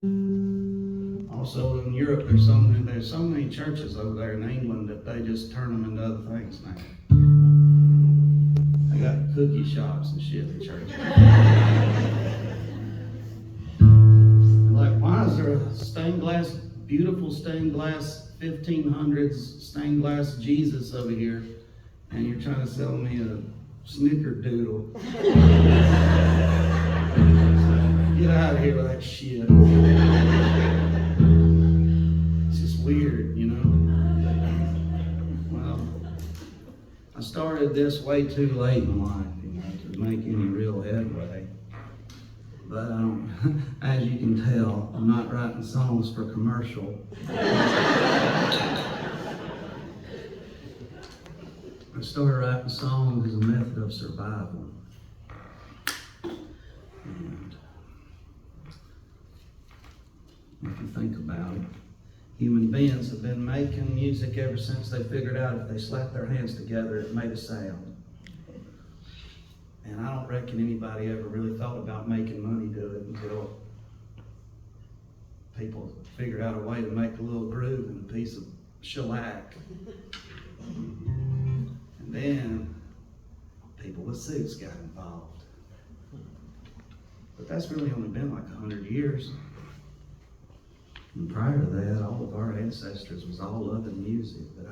Also in Europe, there's so many churches over there in England that they just turn them into other things now. They got cookie shops and shit in churches. Like, why is there a stained glass, beautiful stained glass, 1500s stained glass Jesus over here, and you're trying to sell me a snickerdoodle? Get out of here with that shit. It's just weird, you know? Well, I started this way too late in life, you know, to make any real headway. But as you can tell, I'm not writing songs for commercial. I started writing songs as a method of survival. And if you think about it, human beings have been making music ever since they figured out if they slapped their hands together, it made a sound. And I don't reckon anybody ever really thought about making money do it until people figured out a way to make a little groove in a piece of shellac. And then people with suits got involved. But that's really only been like 100 years. And prior to that, all of our ancestors was all loving music. But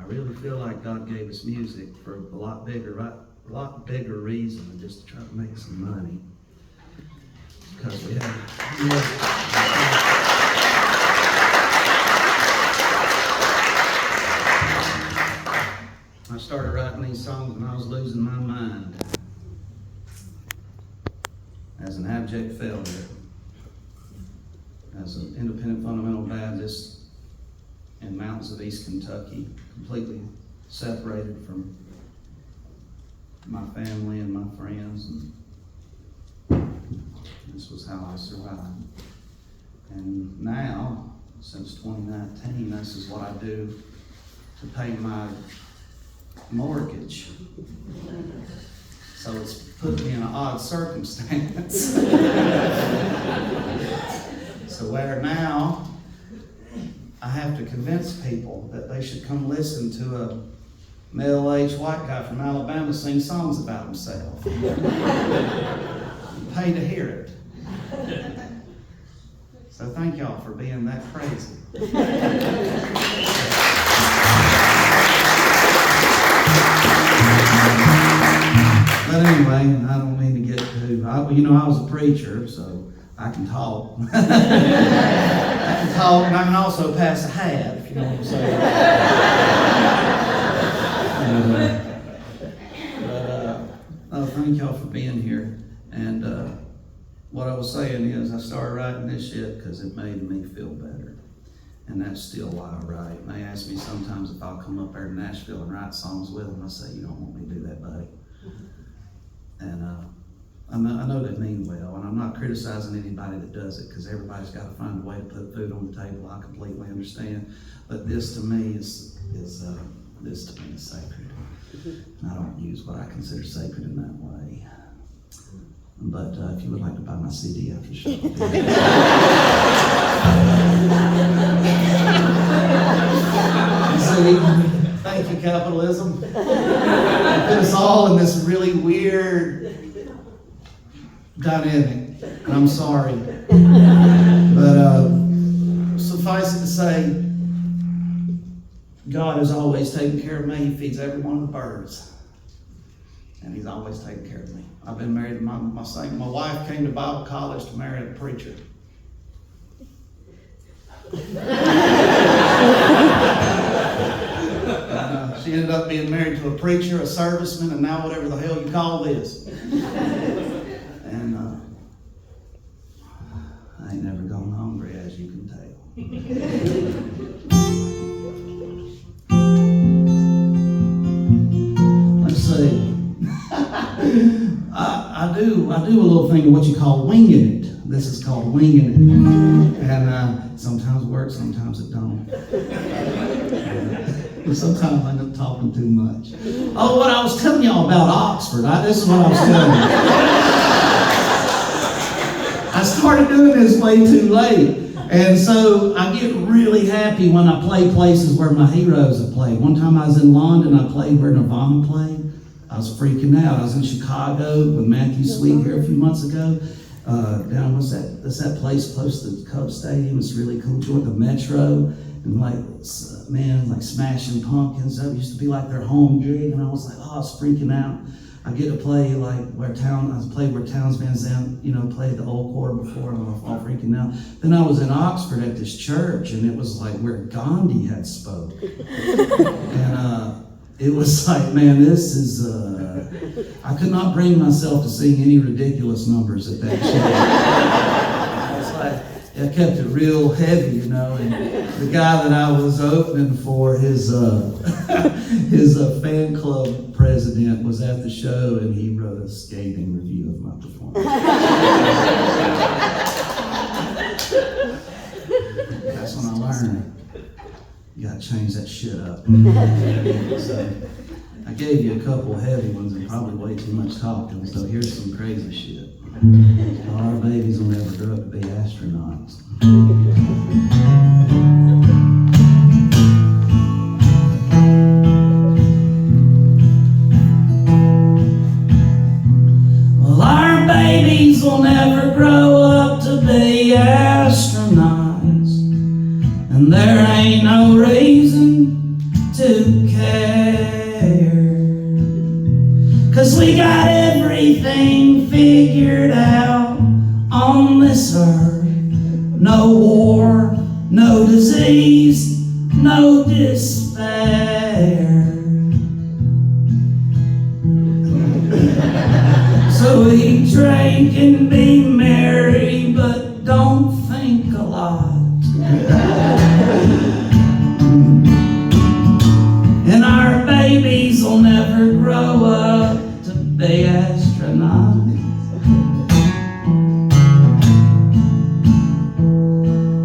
I really feel like God gave us music for a lot bigger reason than just to try to make some money. Because we have. I started writing these songs when I was losing my mind as an abject failure, as an independent fundamental Baptist in mountains of East Kentucky, completely separated from my family and my friends, and this was how I survived. And now, since 2019, this is what I do to pay my mortgage. So it's put me in an odd circumstance. So where now I have to convince people that they should come listen to a middle-aged white guy from Alabama sing songs about himself. Pay to hear it. So thank y'all for being that crazy. But anyway, I don't mean to get too... I was a preacher, so I can talk. I can talk, and I can also pass a hat, if you know what I'm saying. Thank y'all for being here. And what I was saying is I started writing this shit because it made me feel better. And that's still why I write. And they ask me sometimes if I'll come up there to Nashville and write songs with them. I say, you don't want me to do that, buddy. And I know they mean well, and I'm not criticizing anybody that does it, because everybody's got to find a way to put food on the table. I completely understand. But this to me is sacred. And I don't use what I consider sacred in that way. But if you would like to buy my CD after the show. See, thank you, capitalism. You put us all in this really weird dynamic, and I'm sorry. But suffice it to say, God has always taken care of me. He feeds every one of the birds. And He's always taken care of me. I've been married to my wife came to Bible college to marry a preacher. She ended up being married to a preacher, a serviceman, and now whatever the hell you call this. And I ain't never gone hungry, as you can tell. Let's see. I do a little thing of what you call winging it. This is called winging it. And sometimes it works, sometimes it don't. Sometimes I end up talking too much. Oh, what I was telling y'all about Oxford. This is what I was telling you. I I started doing this way too late. And so I get really happy when I play places where my heroes have played. One time I was in London, I played where Nirvana played. I was freaking out. I was in Chicago with Matthew Sweet here a few months ago. Down, what's that place close to the Cubs Stadium? It's really cool. Joined the Metro. And like Smashing Pumpkins. That used to be like their home gig. And I was like, oh, I was freaking out. I get to play like where Towns Van Zandt, played the old core before, and I was all freaking out. Then I was in Oxford at this church, and it was like where Gandhi had spoke. And it was like, man, this is, I could not bring myself to sing any ridiculous numbers at that church. It's like, I kept it real heavy, and the guy that I was opening for, his fan club president was at the show, and he wrote a scathing review of my performance. That's when I learned, you gotta change that shit up. So, I gave you a couple heavy ones and probably way too much talking, so here's some crazy shit. Our babies will never grow up to be astronauts. Well, our babies will never grow up to be astronauts, and there ain't no reason to care, 'cause we got everything figured out on this earth. No war, no disease, no despair. So eat, drink, and be merry, but don't think a lot. And our babies will never grow up to be astronauts.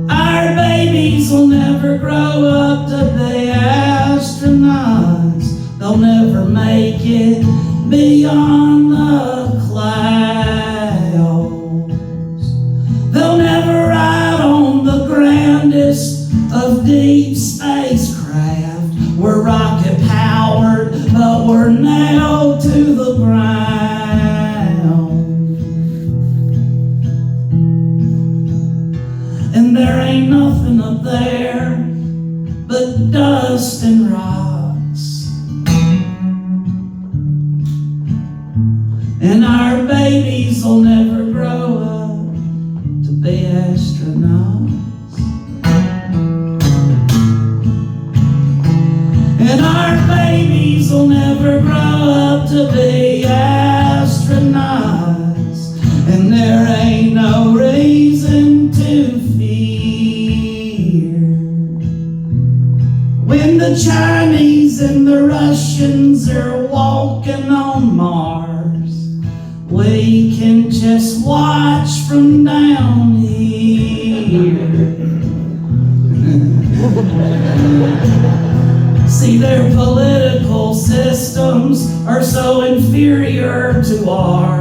Our babies will never grow up to be astronauts. They'll never make it beyond the clouds. They'll never ride on the grandest of deep spacecraft. We're rocket powered, but we're nailed to the ground. And there ain't nothing up there but dust and rocks. And our babies will never grow up to be astronauts. And our babies will never grow up to be astronauts. And there ain't no reason to fear. When the Chinese and the Russians are walking on Mars, we can just watch from down here. See, their political systems are so inferior to ours.